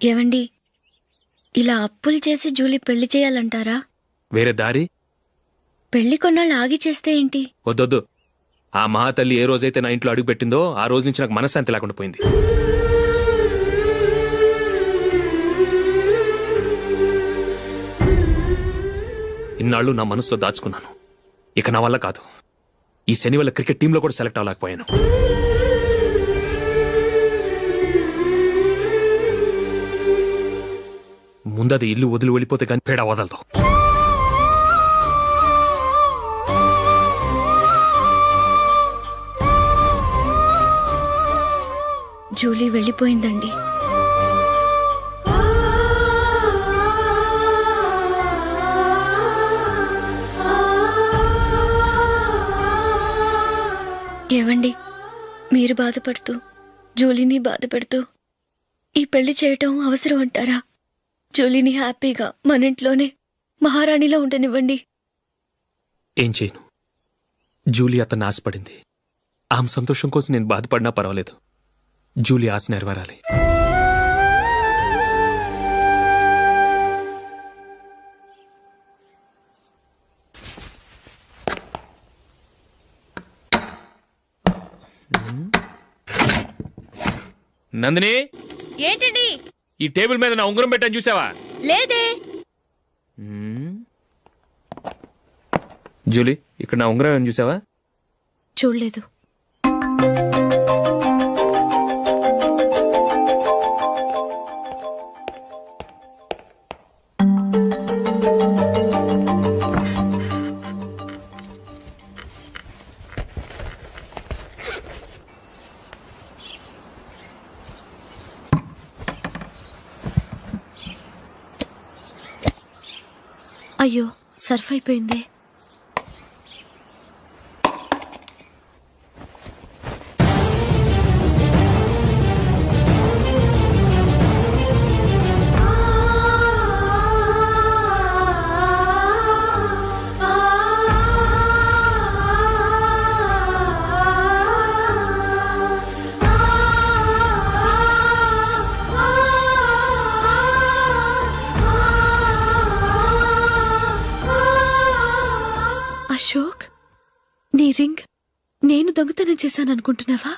ఏవండి, ఇలా అప్పులు చేసి జూలీ పెళ్లి చేయాలంటారా? వేరే దారి? పెళ్లి కొన్నాళ్ళు ఆగి చేస్తే ఏంటి? వద్దొద్దు. ఆ మహాతల్లి ఏ రోజైతే నా ఇంట్లో అడుగు పెట్టిందో ఆ రోజు నుంచి నాకు మనశ్శాంతి లేకుండా పోయింది. ఇన్నాళ్ళు నా మనసులో దాచుకున్నాను. ఇక నా వల్ల కాదు. ఈ శని వల్ల క్రికెట్ టీంలో కూడా సెలెక్ట్ అవ్వలేకపోయాను. ముందది ఇల్లు వదిలి వెళ్ళిపోతే కానీ పేడ వదలదు. జూలీ వెళ్ళిపోయిందండి. ఏవండి, మీరు బాధపడుతూ జూలీని బాధపెడుతూ ఈ పెళ్లి చేయటం అవసరం అంటారా? జూలీని హ్యాపీగా మన ఇంట్లోనే మహారాణిలో ఉండనివ్వండి. ఏం చేయను? జూలీ అతన్ని ఆశపడింది. ఆమె సంతోషం కోసం నేను బాధపడినా పర్వాలేదు. జూలీ ఆశ నెరవేరాలి. నందిని, ఏంటండి? ఈ టేబుల్ మీద నా ఉంగరం పెట్టని చూసావా? లేదే. జూలీ, ఇక్కడ నా ఉంగరం ఏమని చూసావా? చూడలేదు. అయ్యో, సర్ఫ్ అయిపోయిందే. అశోక్, నీ రింగ్ నేను దొంగతనం చేశాననుకుంటున్నావా?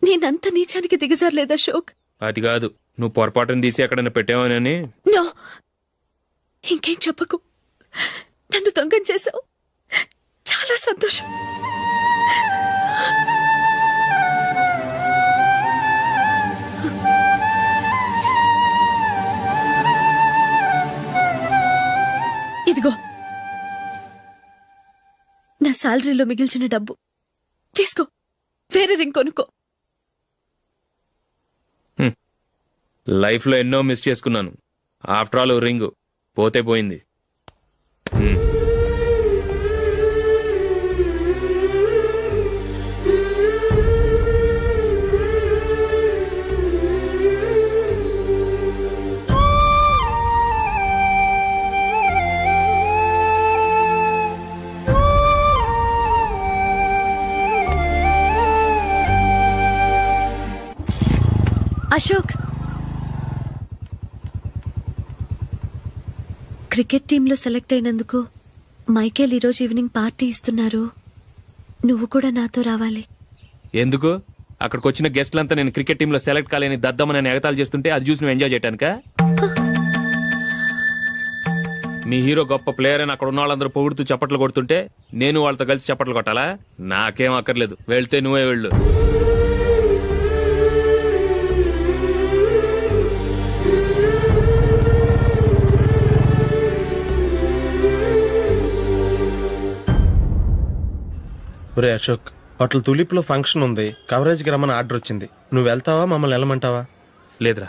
నేనంత నీచానికి దిగజారలేదు అశోక్. అది కాదు, నువ్వు పొరపాటును తీసి ఎక్కడైనా పెట్టావని. నో, ఇంకేం చెప్పకు. నన్ను దొంగం చేశావు. చాలా సంతోషం. ఇదిగో నా శాలరీలో మిగిల్చిన డబ్బు తీసుకో. వేరే రింగ్ కొనుక్కో. లైఫ్లో ఎన్నో మిస్ చేసుకున్నాను. ఆఫ్టర్ ఆల్ రింగ్ పోతే పోయింది. అశోక్, క్రికెట్ టీంలో సెలెక్ట్ అయినందుకు మైకేల్ ఈరోజు ఈవినింగ్ పార్టీ ఇస్తున్నారు. నువ్వు కూడా నాతో రావాలి. ఎందుకు? అక్కడికి వచ్చిన గెస్ట్లంతా నేను క్రికెట్ టీంలో సెలెక్ట్ కాలేని దద్దమని ఎగతాలు చేస్తుంటే అది చూసి నువ్వు ఎంజాయ్ చేయటానికా? మీ హీరో గొప్ప ప్లేయర్ అని అక్కడ ఉన్న వాళ్ళందరూ పొగుడుతూ చప్పట్లు కొడుతుంటే నేను వాళ్ళతో కలిసి చప్పట్లు కొట్టాలా? నాకేం అక్కర్లేదు. వెళ్తే నువ్వే వెళ్ళు. ఒరే అశోక్, హోటల్ తులిప్లో ఫంక్షన్ ఉంది. కవరేజ్కి రమ్మని ఆర్డర్ వచ్చింది. నువ్వు వెళ్తావా, మమ్మల్ని వెళ్ళమంటావా? లేదురా,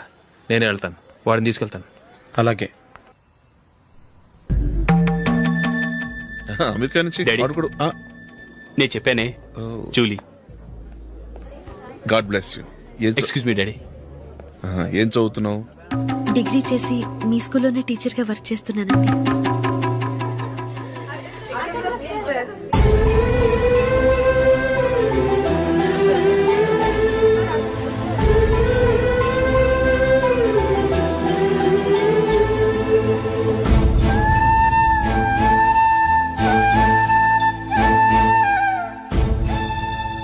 నేనే వెళ్తాను. వాడిని తీసుకెళ్తాను. అలాగే. అమెరికా నుంచి నేను చెప్పానే, Julie. God bless you. Excuse me daddy. ఏం చదువుతున్నావు? డిగ్రీ చేసి మీ స్కూల్లోనే టీచర్గా వర్క్ చేస్తున్నానండి.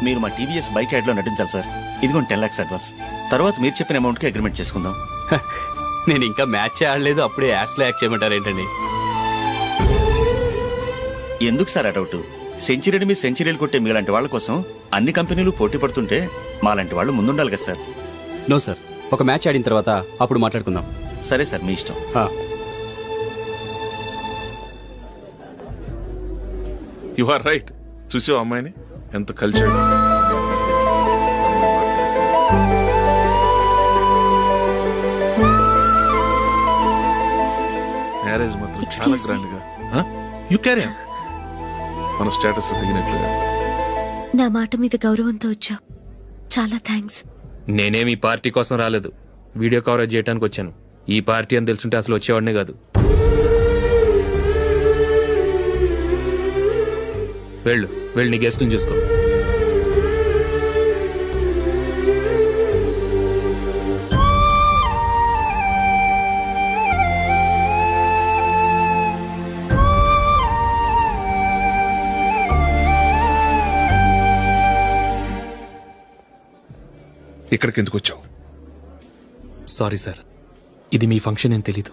మీరు మా టీవీఎస్ బైక్ యాడ్ లో నటించాలి సార్. ఇదిగోండి 10 lakhs అడ్వాన్స్. తర్వాత మీరు చెప్పిన అమౌంట్ కి అగ్రిమెంట్ చేసుకుందాం. నేను ఇంకా మ్యాచ్ ఆడలేదు, అప్పుడే యాడ్స్ లో యాక్ట్ చేయమంటారు ఏంటండి? ఎందుకు సార్ ఆ డౌట్? సెంచరీని మీ సెంచరీలు కొట్టే మీలాంటి వాళ్ళ కోసం అన్ని కంపెనీలు పోటీ పడుతుంటే మాలాంటి వాళ్ళు ముందుండాలి కదా సార్. నో సార్, ఒక మ్యాచ్ ఆడిన తర్వాత అప్పుడు మాట్లాడుకుందాం. సరే సార్, మీ ఇష్టం. You are right. చూసావు అమ్మాయిని ఎంత కల్చర్డ్. మ్యారేజ్ మాత్రం చాలా Excuse me. గ్రాండ్ గా. You carry on. మన స్టేటస్ తగినట్లుగా. నా మాట మీద గౌరవంతో వచ్చా. చాలా థ్యాంక్స్. నేనేం ఈ పార్టీ కోసం రాలేదు, వీడియో కవరేజ్ చేయడానికి వచ్చాను. ఈ పార్టీ అని తెలుసుంటే అసలు వచ్చేవాడినే కాదు. వెళ్ళు వెళ్ళి నీ గెస్ట్ని చూసుకో. ఇక్కడికి ఎందుకు వచ్చావు? సారీ సార్, ఇది మీ ఫంక్షన్ అని తెలీదు.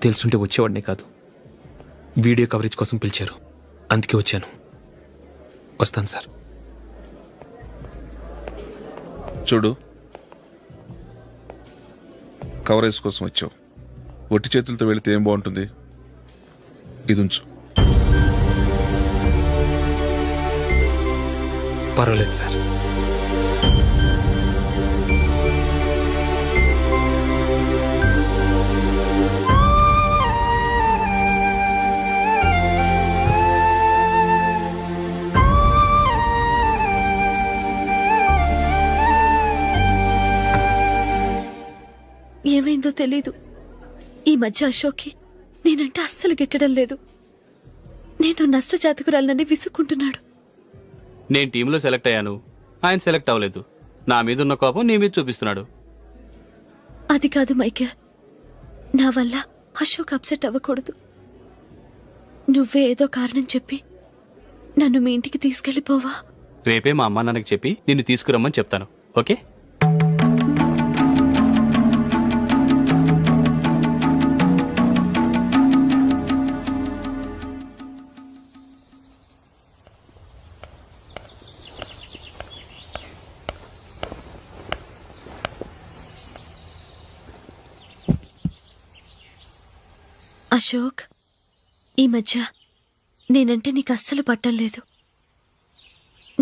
తెలుసుంటే వచ్చేవాడినే కాదు. వీడియో కవరేజ్ కోసం పిలిచారు, అందుకే వచ్చాను. వస్తాను సార్. చూడు, కవరేజ్ కోసం వచ్చావు. ఒట్టి చేతులతో వెళితే ఏం బాగుంటుంది? ఇది ఉంచు. పర్వాలేదు సార్. ఏమైందో తెలీదు. ఈ మధ్య అశోక్కి నేనంటే అస్సలు గిట్టడం లేదు. నేను నష్టజాతకురాలనని విసుక్కుంటున్నాడు. నేను టీంలో సెలెక్ట్ అయ్యాను, ఆయన సెలెక్ట్ అవ్వలేదు. నా మీద ఉన్న కోపం నీ మీద చూపిస్తున్నాడు. అది కాదు మైకేల్, నా వల్ల అశోక్ అప్సెట్ అవ్వకూడదు. నువ్వే ఏదో కారణం చెప్పి నన్ను మీ ఇంటికి తీసుకెళ్ళిపోవా? రేపే మా అమ్మ నాన్నకి చెప్పి నిన్ను తీసుకురమ్మని చెప్తాను. ఓకే? అశోక్, ఈ మధ్య నేనంటే నీకు అస్సలు పట్టలేదు.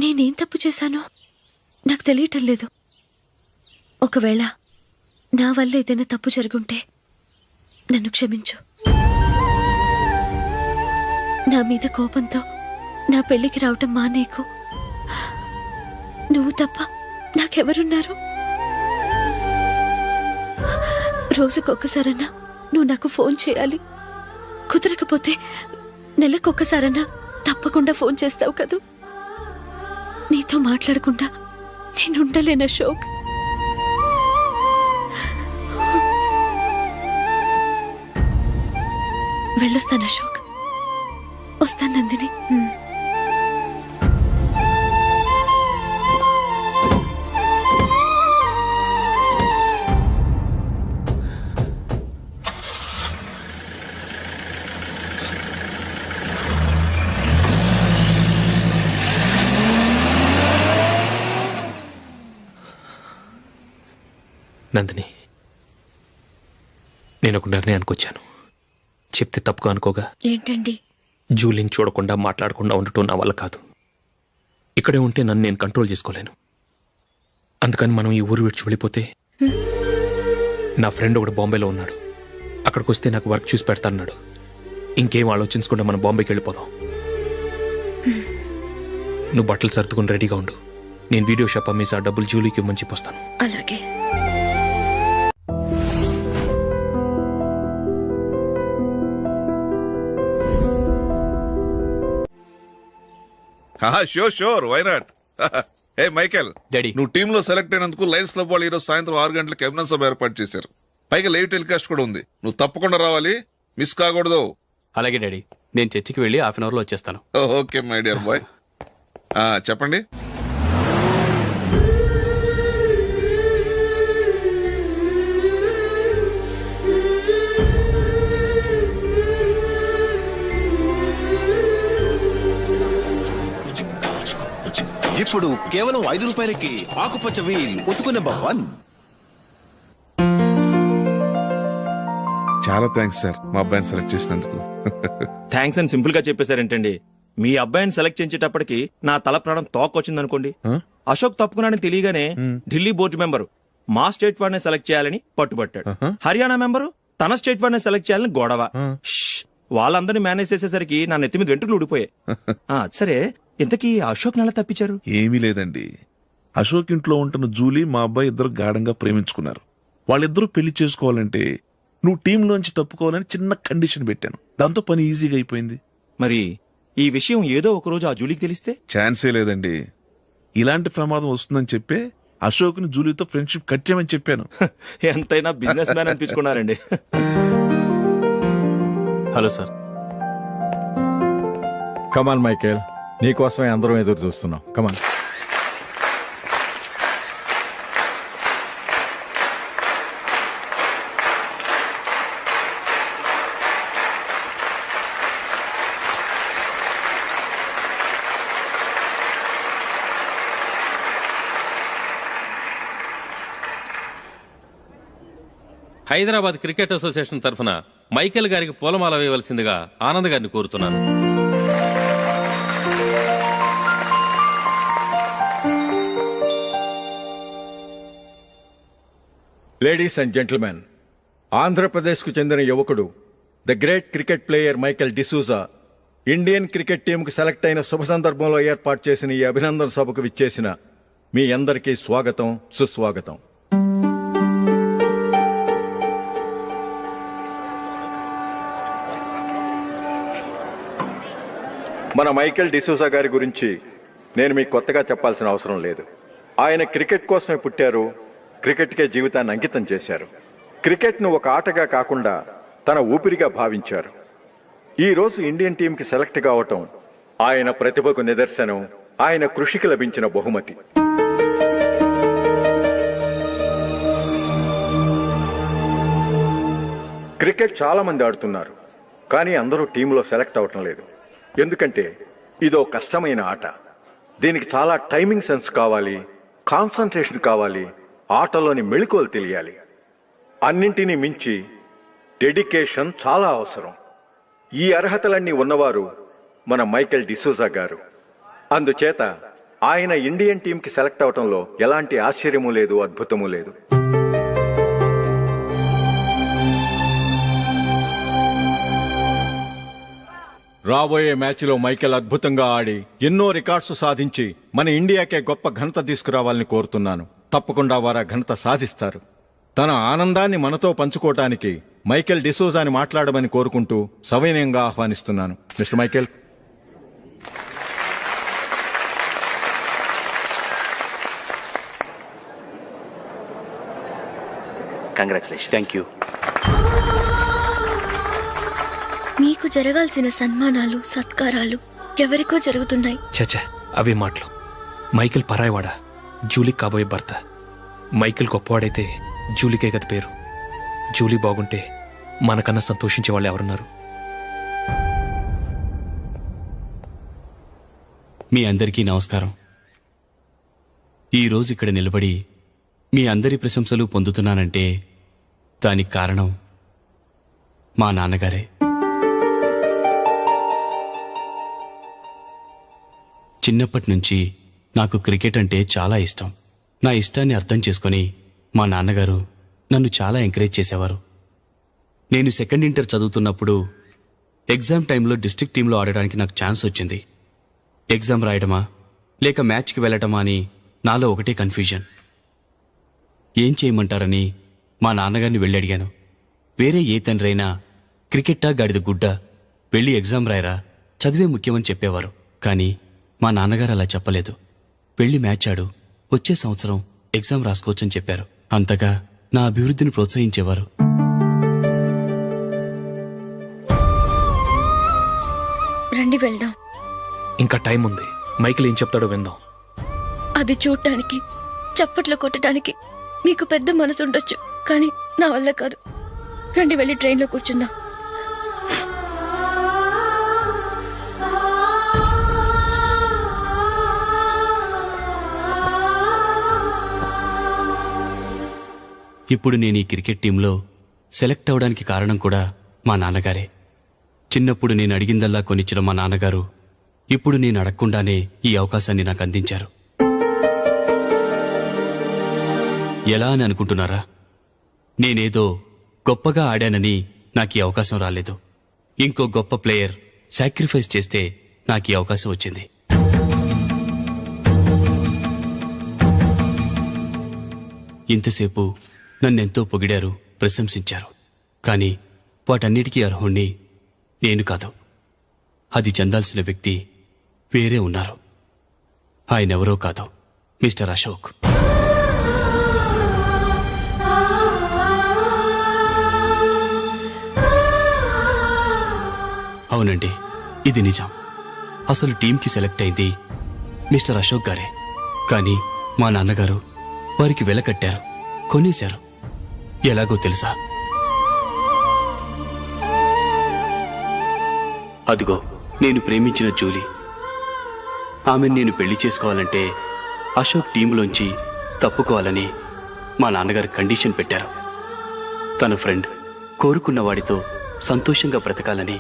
నేనేం తప్పు చేశానో నాకు తెలియటం లేదు. ఒకవేళ నా వల్ల ఏదైనా తప్పు జరుగుంటే నన్ను క్షమించు. నా మీద కోపంతో నా పెళ్లికి రావటం మానేకు. నువ్వు తప్ప నాకెవరున్నారు? రోజుకొక్కసారన్నా నువ్వు నాకు ఫోన్ చేయాలి. కుదరకపోతే నెలకొక్కసారన్నా తప్పకుండా ఫోన్ చేస్తావు కదూ. నీతో మాట్లాడకుండా నేనుండలేను అశోక్. వెళ్ళొస్తాను అశోక్. వస్తాను నందిని. నందిని, నేను ఒక నిర్ణయానికి వచ్చాను. చెప్తే తప్పుగా అనుకోగా. ఏంటండి? జూలిని చూడకుండా మాట్లాడకుండా ఉండటం నా వల్ల కాదు. ఇక్కడే ఉంటే నన్ను నేను కంట్రోల్ చేసుకోలేను. అందుకని మనం ఈ ఊరు విడిచి వెళ్ళిపోతే, నా ఫ్రెండ్ ఒకడు బాంబేలో ఉన్నాడు, అక్కడికి వస్తే నాకు వర్క్ చూసి పెడతాన్నాడు. ఇంకేం ఆలోచించకుండా మనం బాంబేకి వెళ్ళిపోదాం. నువ్వు బట్టలు సర్దుకుని రెడీగా ఉండు. నేను వీడియో షాప్ అమ్మేసి ఆ డబ్బులు జూలీకి ఇవ్వమని చెప్పొస్తాను. అలాగే. Sure why not. ఏ మైకేల్, డాడీ. నువ్వు టీంలో సెలెక్ట్ అయినందుకు లయన్స్ క్లబ్ వాళ్ళు ఈరోజు సాయంత్రం 6 గంటలకు అభినందన సభ ఏర్పాటు చేశారు. పైగా లైవ్ టెలికాస్ట్ కూడా ఉంది. నువ్వు తప్పకుండా రావాలి, మిస్ కాకూడదు. అలాగే డాడీ, నేను చర్చికి వెళ్ళి హాఫ్ అన్ అవర్లో వచ్చేస్తాను. Okay my dear bye. చెప్పండి. ఇప్పుడు కేవలం 5 రూపాయలకి ఆకుపచ్చ వీల్ ఉతుకు నెంబర్ 1. చాలా థ్యాంక్స్ సార్ మా అబ్బాయిని సెలెక్ట్ చేసినందుకు. థ్యాంక్స్ అని సింపుల్ గా చెప్పేశారేంటండి. మీ అబ్బాయిని సెలెక్ట్ చేసేటప్పటికి నా తల ప్రాణం తోకొచ్చిందనుకోండి. అశోక్ తప్పుకున్నాడని తెలియగానే ఢిల్లీ బోర్డు మెంబరు మా స్టేట్ వాడిని సెలెక్ట్ చేయాలని పట్టుబట్టాడు. హర్యానా మెంబరు తన స్టేట్ వాడిని సెలెక్ట్ చేయాలని గొడవ. వాళ్ళందరినీ మేనేజ్ చేసేసరికి నా నెత్తి మీద వెంట్రుకలు ఊడిపోయాయి. సరే, ఇంతకీ అశోక్ నెల తప్పించారు? ఏమీ లేదండి. అశోక్ ఇంట్లో ఉంటున్న జూలీ మా అబ్బాయి ఇద్దరు గాఢంగా ప్రేమించుకున్నారు. వాళ్ళిద్దరూ పెళ్లి చేసుకోవాలంటే నువ్వు టీంలోంచి తప్పుకోవాలని చిన్న కండిషన్ పెట్టాను. దాంతో పని ఈజీగా అయిపోయింది. మరి ఈ విషయం ఏదో ఒక రోజు ఆ జూలీకి తెలిస్తే? ఛాన్సే లేదండి. ఇలాంటి ప్రమాదం వస్తుందని చెప్పే అశోక్ని జూలీతో ఫ్రెండ్షిప్ కట్టేమని చెప్పాను. ఎంతైనా బిజినెస్ మ్యాన్ అనిపించుకున్నారండి. Hello sir. కమాన్ మైకేల్, నీకోసమే అందరం ఎదురు చూస్తున్నాం. కమాన్. హైదరాబాద్ క్రికెట్ అసోసియేషన్ తరఫున మైకేల్ గారికి పూలమాల వేయవలసిందిగా ఆనంద్ గారిని కోరుతున్నాను. లేడీస్ అండ్ జెంటిల్మెన్, ఆంధ్రప్రదేశ్కు చెందిన యువకుడు the great cricket player Michael D'Souza Indian cricket టీంకు సెలెక్ట్ అయిన శుభ సందర్భంలో ఏర్పాటు చేసిన ఈ అభినందన సభకు విచ్చేసిన మీ అందరికీ స్వాగతం, సుస్వాగతం. మన మైకేల్ డిసూజా గారి గురించి నేను మీకు కొత్తగా చెప్పాల్సిన అవసరం లేదు. ఆయన క్రికెట్ కోసమే పుట్టారు, క్రికెట్కే జీవితాన్ని అంకితం చేశారు. క్రికెట్ను ఒక ఆటగా కాకుండా తన ఊపిరిగా భావించారు. ఈ రోజు ఇండియన్ టీంకి సెలెక్ట్ కావటం ఆయన ప్రతిభకు నిదర్శనం, ఆయన కృషికి లభించిన బహుమతి. క్రికెట్ చాలా మంది ఆడుతున్నారు, కానీ అందరూ టీంలో సెలెక్ట్ అవటం లేదు. ఎందుకంటే ఇదో కష్టమైన ఆట. దీనికి చాలా టైమింగ్ సెన్స్ కావాలి, కాన్సంట్రేషన్ కావాలి, ఆటలోని మెళకువలు తెలియాలి. అన్నింటినీ మించి డెడికేషన్ చాలా అవసరం. ఈ అర్హతలన్నీ ఉన్నవారు మన మైకేల్ డిసూజా గారు. అందుచేత ఆయన ఇండియన్ టీంకి సెలెక్ట్ అవటంలో ఎలాంటి ఆశ్చర్యమూ లేదు, అద్భుతమూ లేదు. రాబోయే మ్యాచ్లో మైకేల్ అద్భుతంగా ఆడి ఎన్నో రికార్డ్స్ సాధించి మన ఇండియాకే గొప్ప ఘనత తీసుకురావాలని కోరుతున్నాను. తప్పకుండా వారు ఆ ఘనత సాధిస్తారు. తన ఆనందాన్ని మనతో పంచుకోవటానికి మైకేల్ డిసూజాని మాట్లాడమని కోరుకుంటూ సవినయంగా ఆహ్వానిస్తున్నాను. Mister Michael. Congratulation. Thank you. మీకు జరగాల్సిన సన్మానాలు, సత్కారాలు ఎవరికో జరుగుతున్నాయి. చచ్చా, అవే మాటలు. మైకేల్ పరాయవాడా, జూలీకి కాబోయే భర్త. మైకేల్ గొప్పవాడైతే జూలీకే గది పేరు. జూలీ బాగుంటే మనకన్నా సంతోషించే వాళ్ళు ఎవరున్నారు? మీ అందరికీ నమస్కారం. ఈరోజు ఇక్కడ నిలబడి మీ అందరి ప్రశంసలు పొందుతున్నానంటే దానికి కారణం మా నాన్నగారే. చిన్నప్పటి నుంచి నాకు క్రికెట్ అంటే చాలా ఇష్టం. నా ఇష్టాన్ని అర్థం చేసుకొని మా నాన్నగారు నన్ను చాలా ఎంకరేజ్ చేసేవారు. నేను సెకండ్ ఇంటర్ చదువుతున్నప్పుడు ఎగ్జామ్ టైంలో డిస్ట్రిక్ట్ టీంలో ఆడడానికి నాకు ఛాన్స్ వచ్చింది. ఎగ్జామ్ రాయడమా లేక మ్యాచ్కి వెళ్ళటమా అని నాలో ఒకటే కన్ఫ్యూజన్. ఏం చేయమంటారని మా నాన్నగారిని వెళ్ళి అడిగాను. వేరే ఏ తండ్రైనా క్రికెట్టా గాడిద గుడ్డ, వెళ్ళి ఎగ్జామ్ రాయరా, చదివే ముఖ్యమని చెప్పేవారు. కానీ మా నాన్నగారు అలా చెప్పలేదు. వెళ్ళి మ్యాచ్ ఆడు, వచ్చే సంవత్సరం ఎగ్జామ్ రాసుకోవచ్చని చెప్పారు. అంతగా నా అభివృద్ధిని ప్రోత్సహించేవారు. రండి వెళ్దాం. ఇంకా టైం ఉంది. మైకేల్ ఏం చెప్తాడో విందాం. అది చూడటానికి, చప్పట్లు కొట్టడానికి మీకు పెద్ద మనసు ఉండొచ్చు, కానీ నా వల్ల కాదు. రండి వెళ్ళి ట్రైన్లో కూర్చుందాం. ఇప్పుడు నేను ఈ క్రికెట్ టీంలో సెలెక్ట్ అవడానికి కారణం కూడా మా నాన్నగారే. చిన్నప్పుడు నేను అడిగిందల్లా కొనిచ్చిన మా నాన్నగారు ఇప్పుడు నేను అడగకుండానే ఈ అవకాశాన్ని నాకు అందించారు. ఎలా అని అనుకుంటున్నారా? నేనేదో గొప్పగా ఆడానని నాకు ఈ అవకాశం రాలేదు. ఇంకో గొప్ప ప్లేయర్ సాక్రిఫైస్ చేస్తే నాకు ఈ అవకాశం వచ్చింది. ఇంతసేపు నన్నెంతో పొగిడారు, ప్రశంసించారు. కానీ వాటన్నిటికీ అర్హుణ్ణి నేను కాదు. అది చెందాల్సిన వ్యక్తి వేరే ఉన్నారు. ఆయనెవరో కాదు, మిస్టర్ అశోక్. అవునండి, ఇది నిజం. అసలు టీంకి సెలెక్ట్ అయింది మిస్టర్ అశోక్ గారే. కానీ మా నాన్నగారు వారికి వెల కట్టారు, కొనేశారు. ఎలాగో తెలుసా? అదిగో నేను ప్రేమించిన జూలీ. ఆమెను నేను పెళ్లి చేసుకోవాలంటే అశోక్ టీంలోంచి తప్పుకోవాలని మా నాన్నగారు కండిషన్ పెట్టారు. తన ఫ్రెండ్ కోరుకున్న వాడితో సంతోషంగా బ్రతకాలని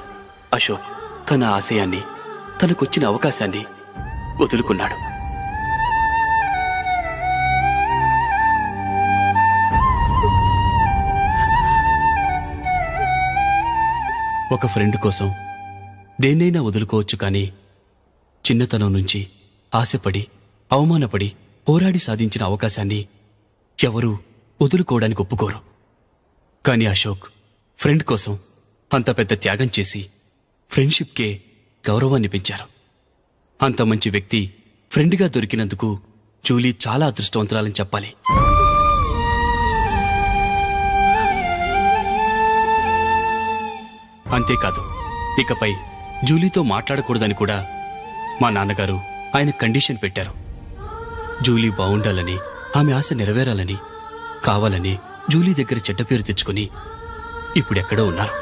అశోక్ తన ఆశయాన్ని, తనకొచ్చిన అవకాశాన్ని వదులుకున్నాడు. ఒక ఫ్రెండ్ కోసం దేన్నైనా వదులుకోవచ్చు, కానీ చిన్నతనం నుంచి ఆశపడి, అవమానపడి, పోరాడి సాధించిన అవకాశాన్ని ఎవరూ వదులుకోవడానికి ఒప్పుకోరు. కానీ అశోక్ ఫ్రెండ్ కోసం అంత పెద్ద త్యాగం చేసి ఫ్రెండ్షిప్కే గౌరవాన్ని పెంచారు. అంత మంచి వ్యక్తి ఫ్రెండ్గా దొరికినందుకు జూలీ చాలా అదృష్టవంతురాలని చెప్పాలి. అంతేకాదు, ఇకపై జూలీతో మాట్లాడకూడదని కూడా మా నాన్నగారు ఆయన కండిషన్ పెట్టారు. జూలీ బావుండాలని, ఆమె ఆశ నెరవేరాలని, కావాలని జూలీ దగ్గర చెడ్డ పేరు తెచ్చుకుని ఇప్పుడెక్కడో ఉన్నారు.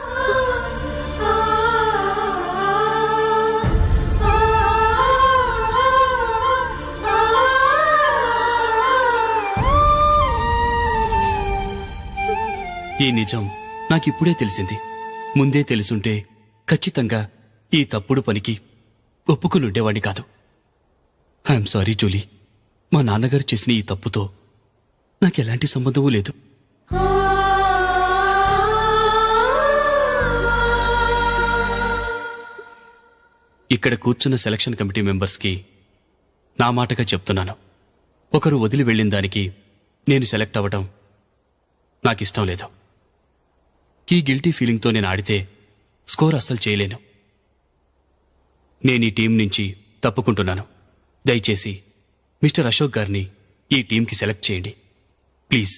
ఈ నిజం నాకిప్పుడే తెలిసింది. ముందే తెలుసుంటే ఖచ్చితంగా ఈ తప్పుడు పనికి ఒప్పుకునుండేవాణ్ణి కాదు. I'm sorry Julie. మా నాన్నగారు చేసిన ఈ తప్పుతో నాకెలాంటి సంబంధమూ లేదు. ఇక్కడ కూర్చున్న సెలక్షన్ కమిటీ మెంబర్స్కి నా మాటగా చెప్తున్నాను. ఒకరు వదిలి వెళ్ళిన దానికి నేను సెలెక్ట్ అవ్వడం నాకిష్టం లేదు. ఈ గిల్టీ ఫీలింగ్తో నేను ఆడితే స్కోర్ అస్సలు చేయలేను. నేను ఈ టీం నుంచి తప్పుకుంటున్నాను. దయచేసి మిస్టర్ అశోక్ గారిని ఈ టీంకి సెలెక్ట్ చేయండి ప్లీజ్.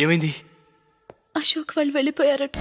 ఏమైంది? అశోక్ వాళ్ళు వెళ్ళిపోయారట.